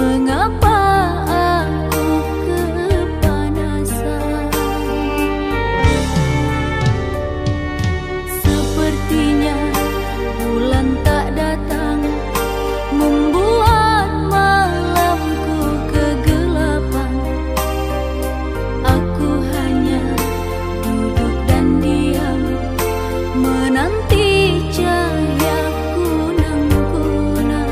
Mengapa aku kepanasan? Sepertinya bulan tak datang, membuat malamku kegelapan. Aku hanya duduk dan diam, menanti cahaya kunang-kunang.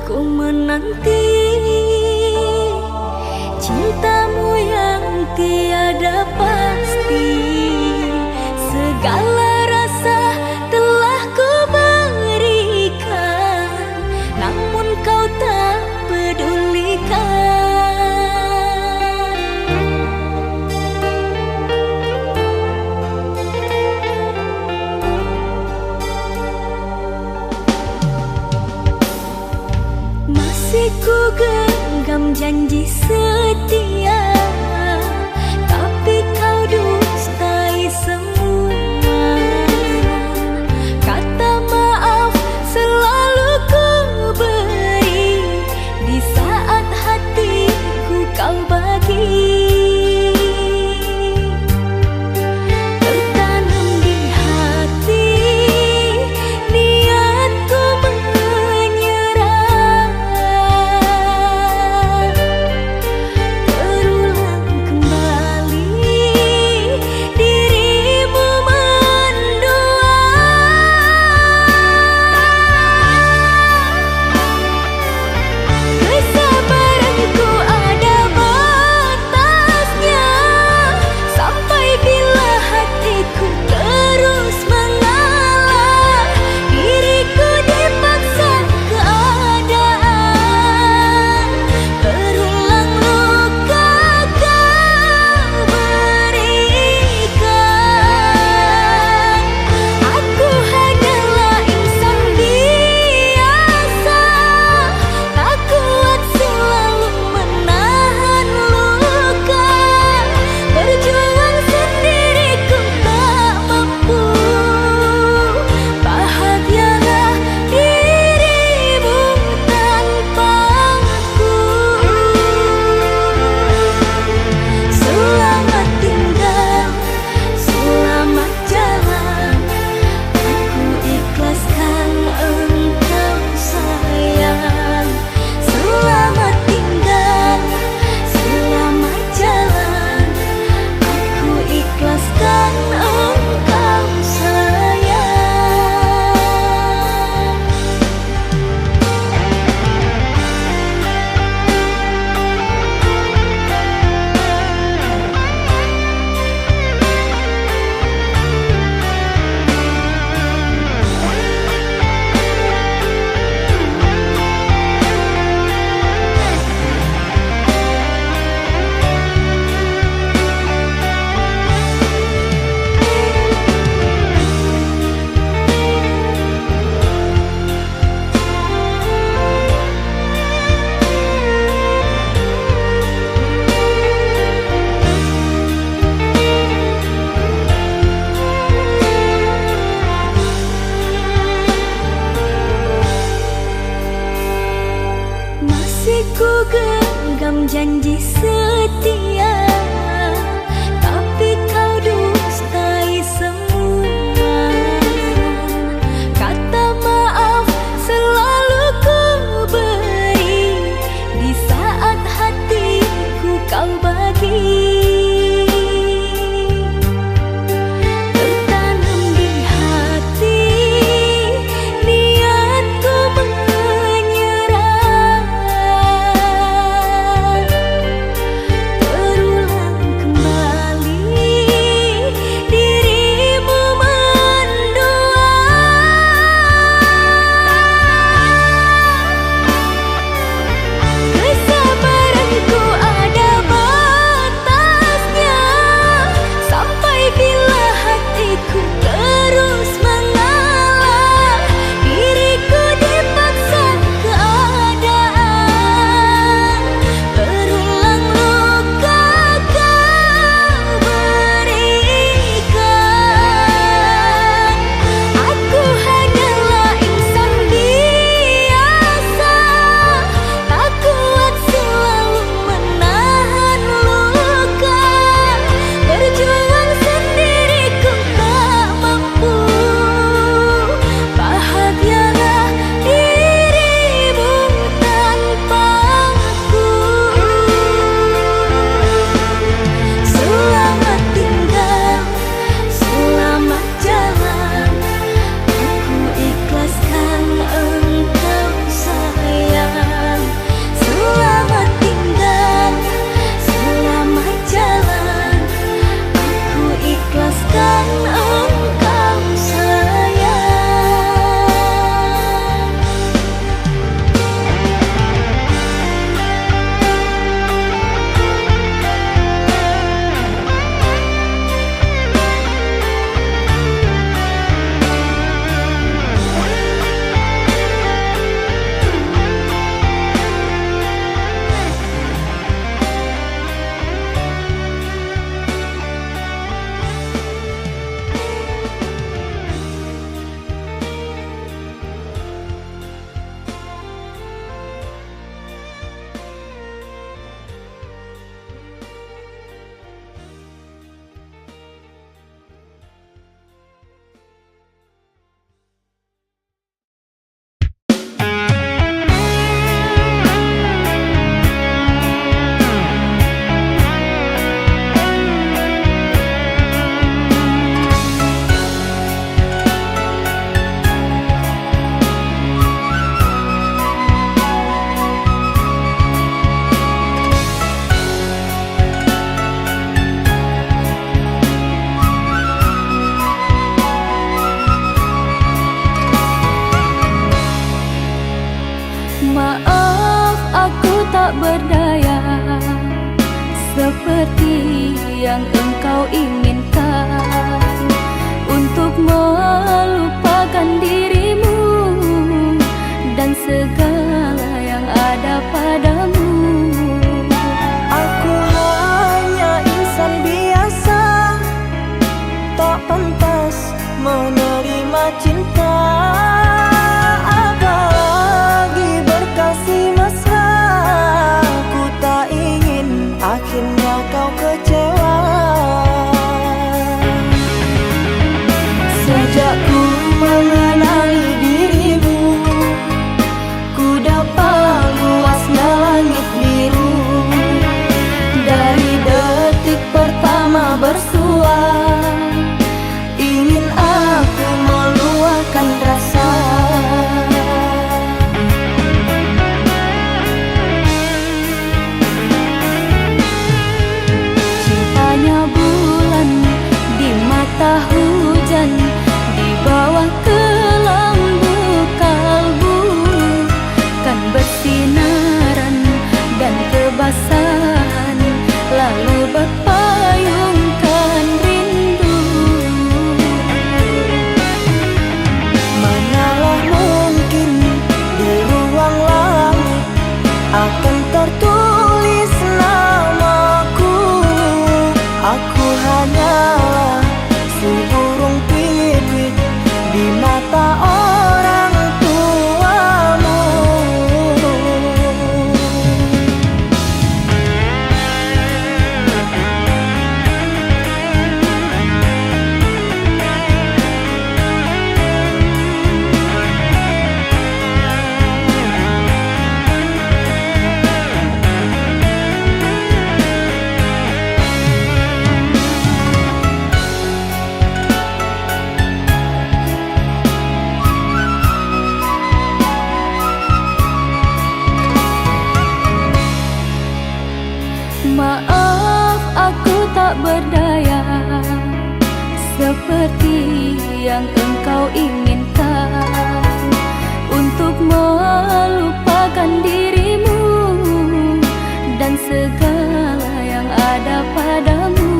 ku menanti cintamu yang tiada pasti. Segala rasa telah ku berikan, namun kau tak pedulikan. Masih ku genggam janji setia, tapi kau dustai semua. Kata maaf selalu ku beri, di saat hatiku kau bagi. Tertanam di hati niatku menyerah, terulang kembali dirimu mendua. Kesabaranku ada batasnya, sampai bila hatiku terus mengalah, diriku dipaksa keadaan, berulang luka kau berikan. Aku hanyalah insan biasa, tak kuat selalu menahan luka. Berjuang sendiri ku tak mampu, bahagialah dirimu tanpaku. Selamat tinggal, selamat jalan, aku ikhlaskan engkau sayang. Selamat tinggal, selamat jalan, aku ikhlaskan engkau sayang. Masih ku genggam janji setia, tapi kau dustai semua. Kata maaf selalu ku beri, di saat hatiku kau bagi. Tertanam di hati niatku menyerah, terulang Maaf aku tak berdaya seperti yang engkau inginkan, untuk melupakan dirimu dan segala yang ada padamu. Aku hanya insan biasa, tak pantas menerima cinta, apalagi berkasih mesra. Ku tak ingin akhirnya kau kecewa. Sejak ku mengenali dirimu, ku dapat luasnya langit biru. Dari detik pertama bersua, ingin aku meluahkan rasa. Cintanya bulan di mata hujan, di bawah kelambu kalbu, kan bersinaran dan kebasahan, lalu berpayungkan rindu. Manalah mungkin di ruang langit akan tertulis namaku. Aku hanyalah seburung pipit di mata orang tuamu. Maaf aku tak berdaya seperti yang engkau inginkan, untuk melupakan dirimu dan segala yang ada padamu.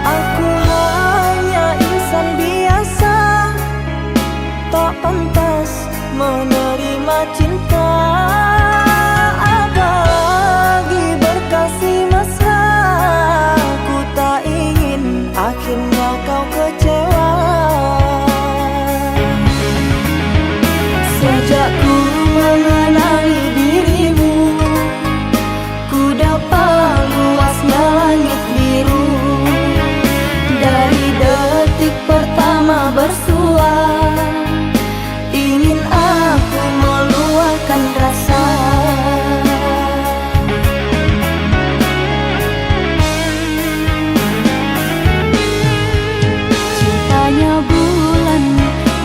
Aku hanya insan biasa, tak pantas menerima cinta, apalagi berkasih mesra. Ku tak ingin akhirnya kau kecewa. Sejak ku mengenali dirimu, ku dapat luasnya langit biru. Dari detik pertama bersua, ingin aku meluahkan rasa. Cintanya bulan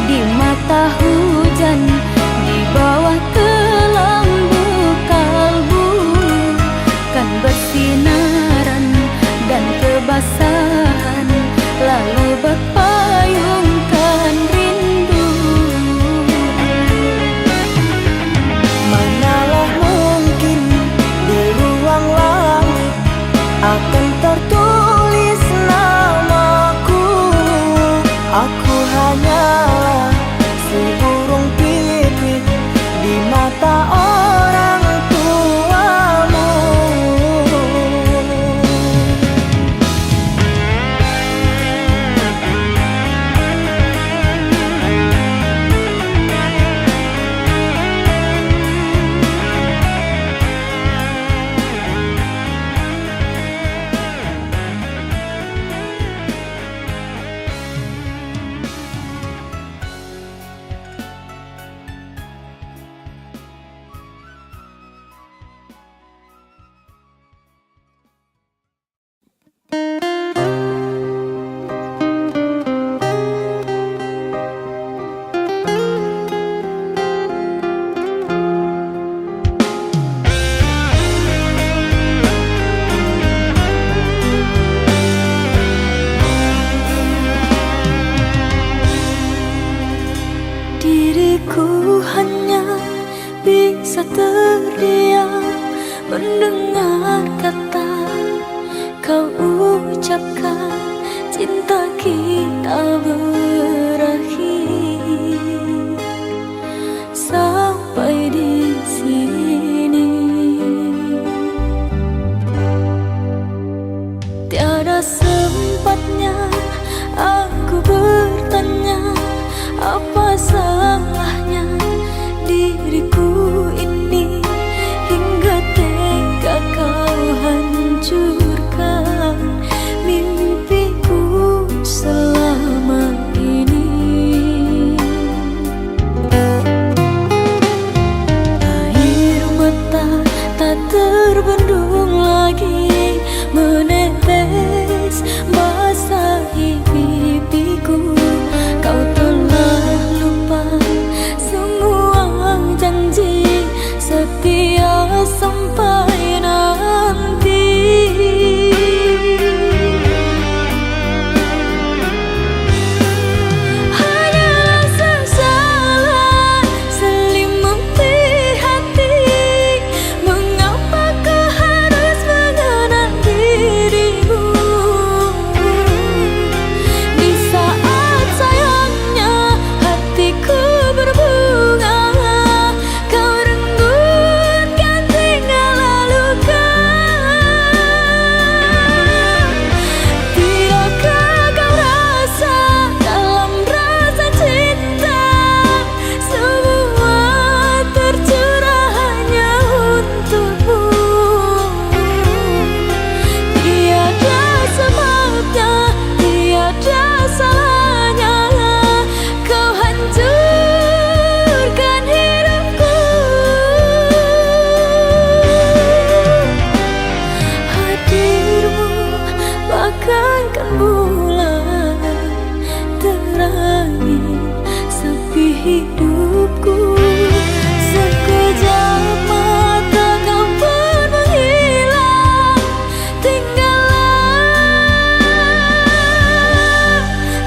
di mata hujan, di bawah kelambu kalbu, kan bersinaran dan kebasahan, lalu berpayungkan rindu. Manalah mungkin di ruang langit akan tertulis namaku. Aku hanyalah seburung pipit di mata orang tuamu. bisa terdiam mendengar kata kau ucapkan cinta kita berakhir sampai di sini. Tiada sempatnya aku bertanya apa salahnya diriku ini hingga tega kau hancurkan mimpiku selama ini. Air mata tak terbendung lagi menetes basahi pipiku. Kau telah lupa semua janji setia sampai nanti. Hanyalah sesalan selimuti hati. Mengapa kau harus mengenang dirimu di saat sayangnya hatiku berbunga. Kau renggutkan tinggal luka. Tidakkah kau rasa dalam rasa cinta semua tercurah hanya untukmu. Tiada sebabnya, tiada salahnya kau hancurkan hidupku. Hadirmu bagaikan bulan terangi sepi hidupku. Sekejap mata kau pun menghilang, tinggallah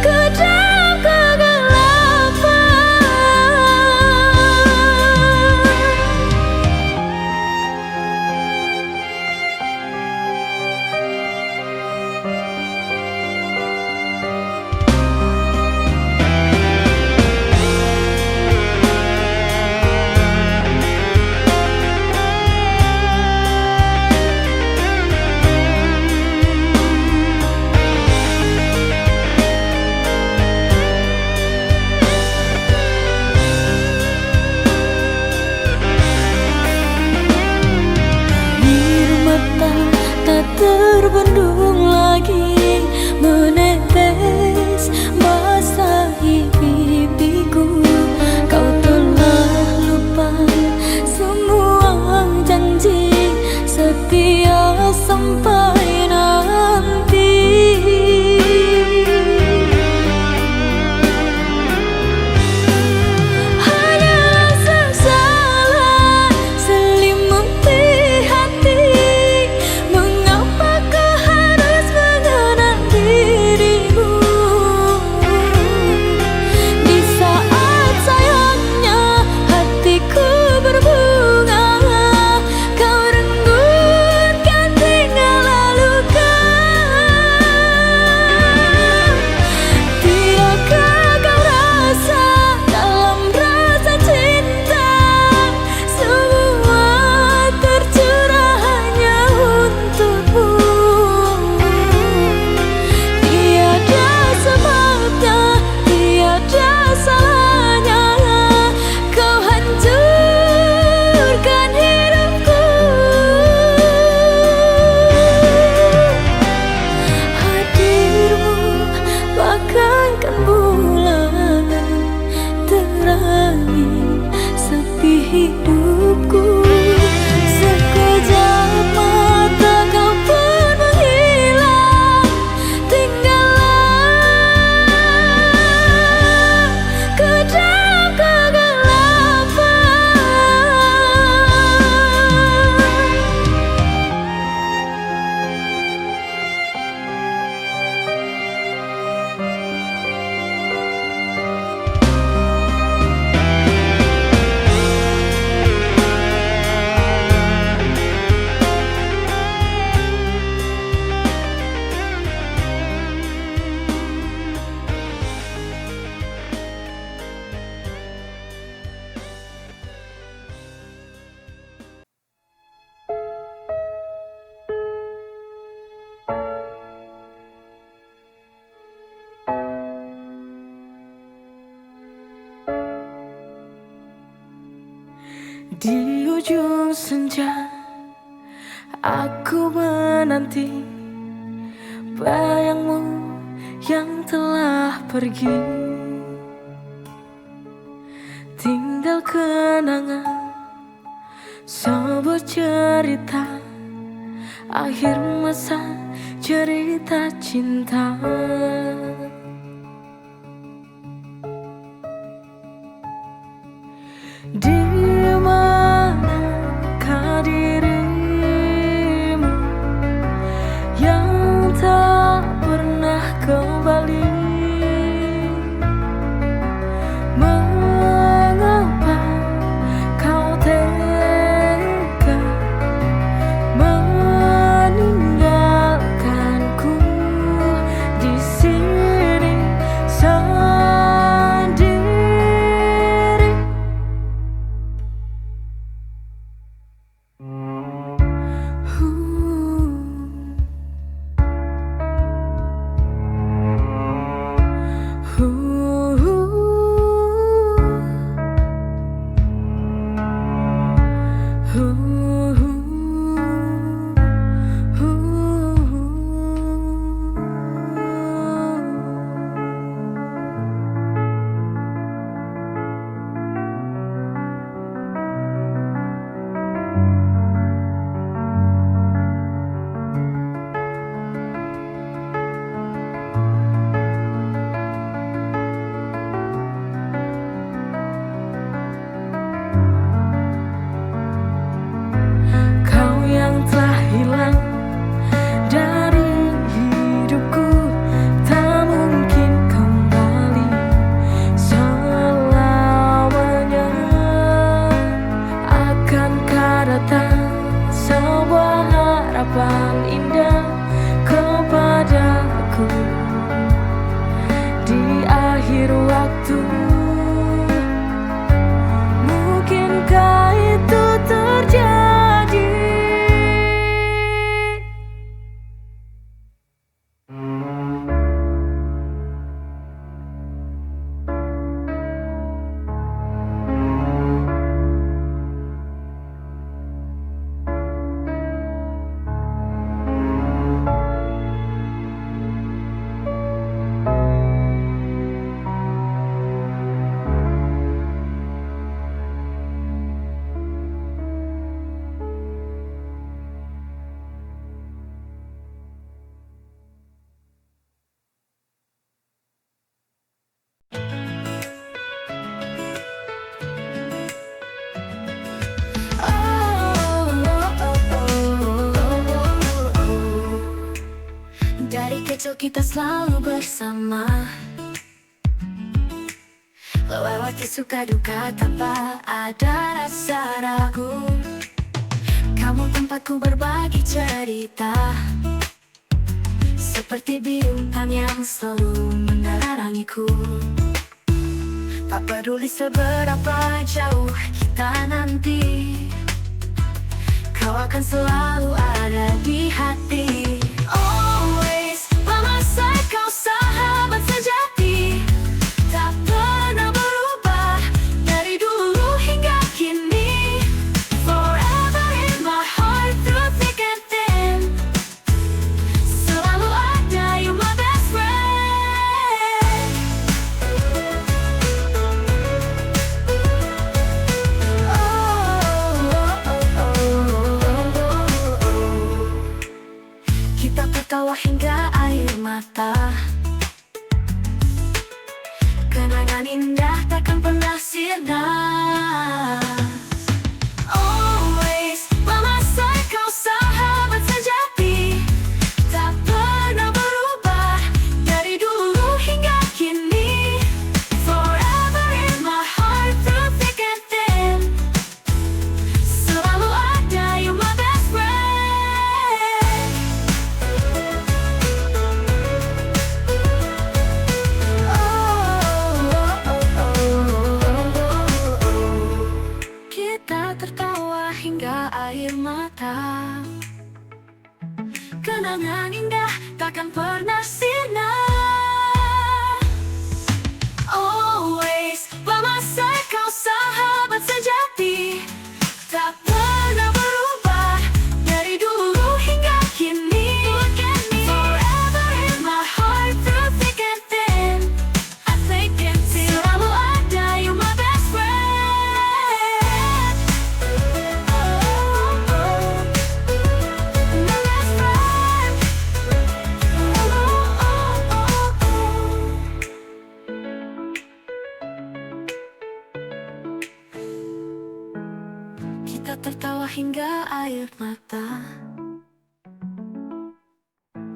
ke dalam kegelapan. Air mata tak terbendung lagi menetes basahi pipiku. Kau telah lupa semua janji setia sampai nanti. Hanyalah sesalan selimuti hati. Mengapa kau harus mengenang dirimu di saat sayangnya hatiku berbunga. Kau renggutkan ujung senja aku menanti bayangmu yang telah pergi, tinggal kenangan sebuah cerita akhir masa cerita cinta. Di manakah dirimu yang tak pernah kembali? Mengapa kau tega meninggalkanku di sini sendiri? Kau yang telah hilang dari hidupku tak mungkin kembali selamanya. Akankah datang sebuah harapan indah kepadaku di akhir waktu? Mungkinkah itu terjadi? Dari kecil kita selalu bersama, lewati suka duka tanpa ada rasa ragu. Kamu tempatku berbagi cerita, seperti bintang yang selalu menerangiku. Tak peduli seberapa jauh kita nanti, kau akan selalu ada di hati. Always by my side, kau sahabat sejati, tak pernah berubah dari dulu hingga kini. Forever in my heart, through thick and thin, selalu ada, you my best friend. Kita tertawa hingga air mata, kenangan indah takkan pernah sirna. Always by my side, kau sahabat sejati, tak pernah berubah dari dulu hingga kini. Forever in my heart, through thick and thin, selalu ada, you my best friend. Kita tertawa hingga air mata, kenangan indah takkan pernah sirna. Always by my side, kau sahabat sejati, tak Kita tertawa hingga air mata.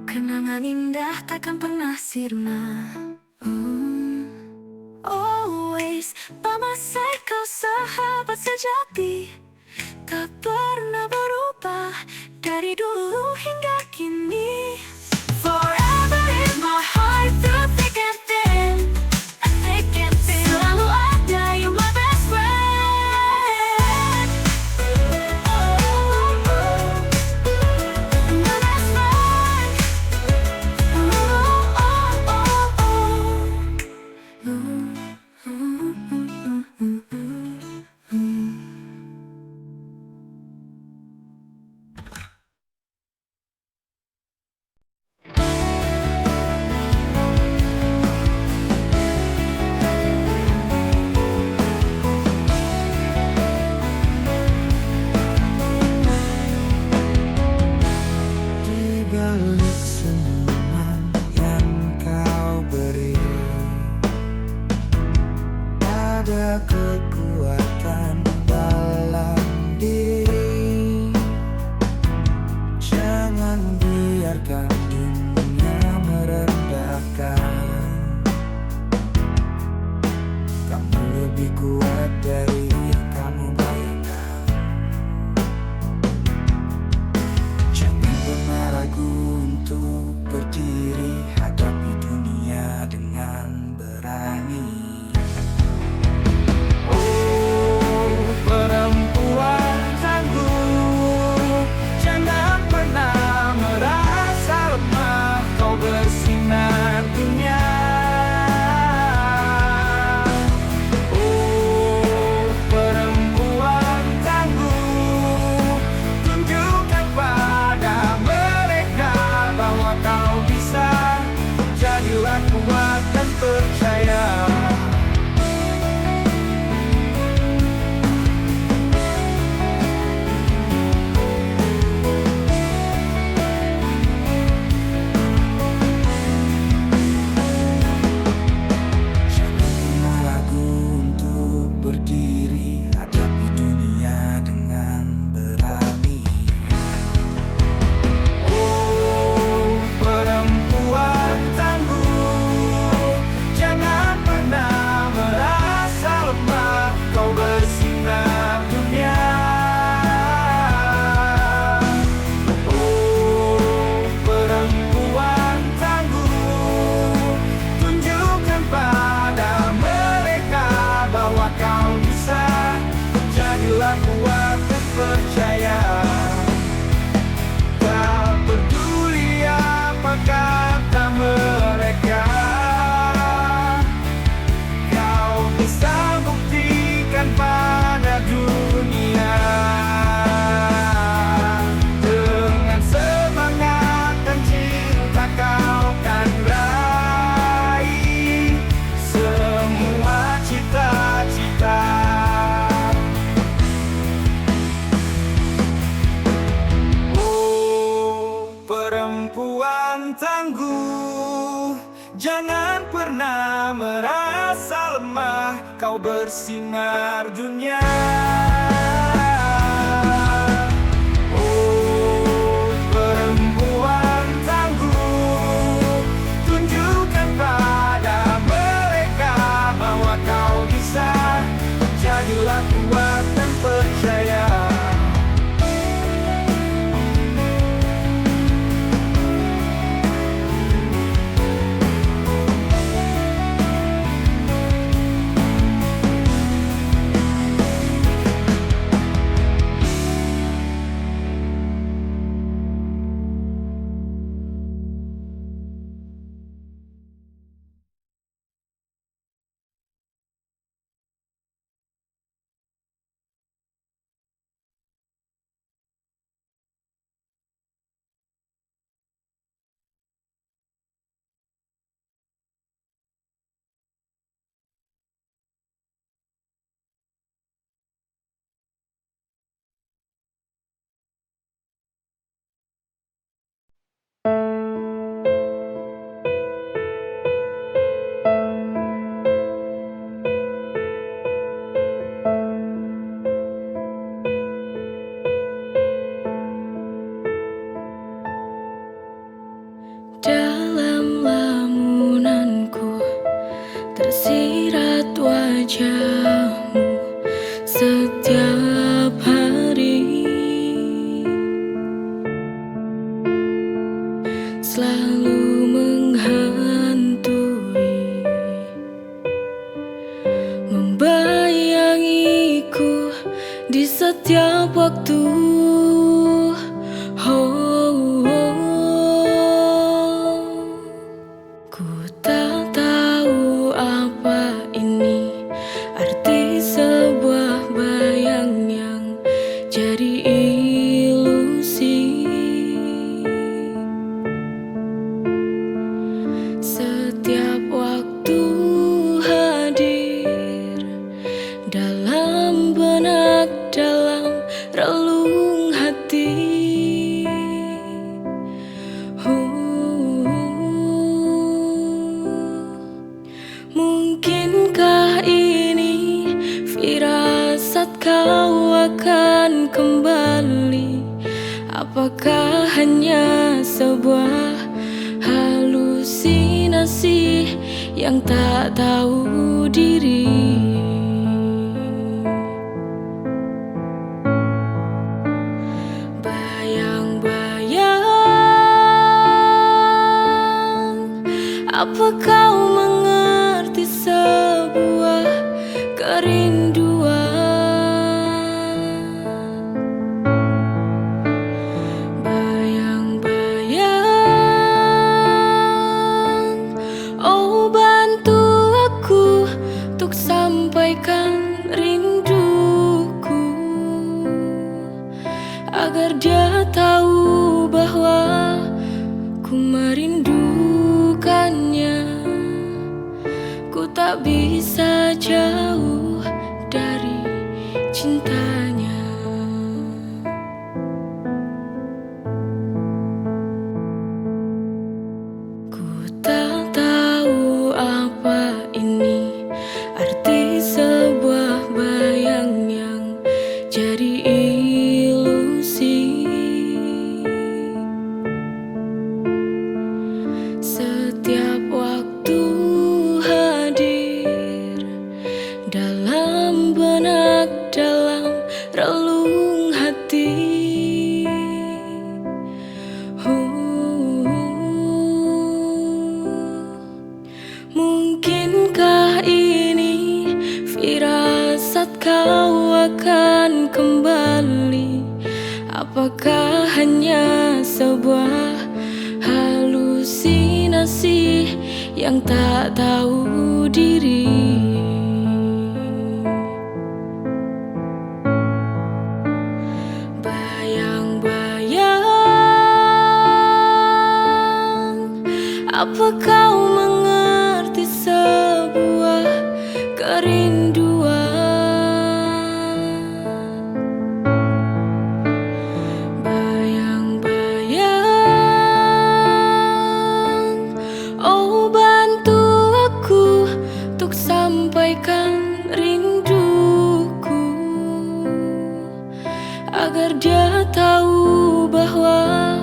Kenangan indah takkan pernah sirna. Always by my side, kau sahabat sejati, tak pernah berubah dari dulu hingga kini. Forever in my heart, through thick and thin, thick and thin. Selalu ada, you my best friend. My best friend. Di balik senyuman yang kau beri, ada kekuatan dalam diri. Jangan biarkan dunia merendahkan. Kamu lebih kuat dari yang kamu bayangkan. Jangan pernah ragu untuk berdiri, hadapi dunia dengan berani. Oh, perempuan tangguh, jangan pernah merasa lemah, kau bersinar dunia. Oh, perempuan tangguh, tunjukkan pada mereka bahwa kau bisa. Jadilah kuat dan percaya. Jangan pernah ragu untuk berdiri, hadapi dunia dengan berani. Oh, perempuan tangguh, jangan pernah merasa lemah, kau bersinar dunia. Oh, perempuan tangguh, tunjukkan pada mereka bahwa kau bisa. Jadilah kuat dan percaya. Tak peduli apa kata mereka, kau bisa buktikan pada dunia. Dengan semangat dan cinta kau kan raih semua cita-cita. Oh, perempuan tangguh, jangan pernah merasa lemah, kau bersinar dunia. Oh, perempuan tangguh, tunjukkan pada mereka bahwa kau bisa. Jadilah kuat dan percaya. waktu. Oh, ku tak tahu apa ini arti sebuah bayang yang jadi ilusi. Setiap waktu hadir dalam benak, dalam relung hati. Mungkinkah ini firasat kau akan kembali? Apakah hanya sebuah halusinasi yang tak tahu diri? Bayang-bayang, apa kau mengerti sebuah kerinduan? Bayang-bayang, oh bantu aku untuk sampaikan rinduku, agar dia tahu bahwa ku merindukannya. Ku tak bisa jauh dari cintanya. Ku tak tahu apa ini arti sebuah bayang yang jadi ilusi. Setiap waktu hadir dalam benak, dalam relung hati. Mungkinkah ini firasat kau akan kembali? Apakah hanya sebuah halusinasi yang tak tahu diri? Bayang-bayang, apa kau mengerti sebuah kerinduan? Bayang-bayang, oh bantu aku untuk sampaikan rinduku, agar dia tahu bahwa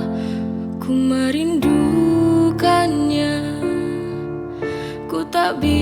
ku merindukannya. Ku tak bisa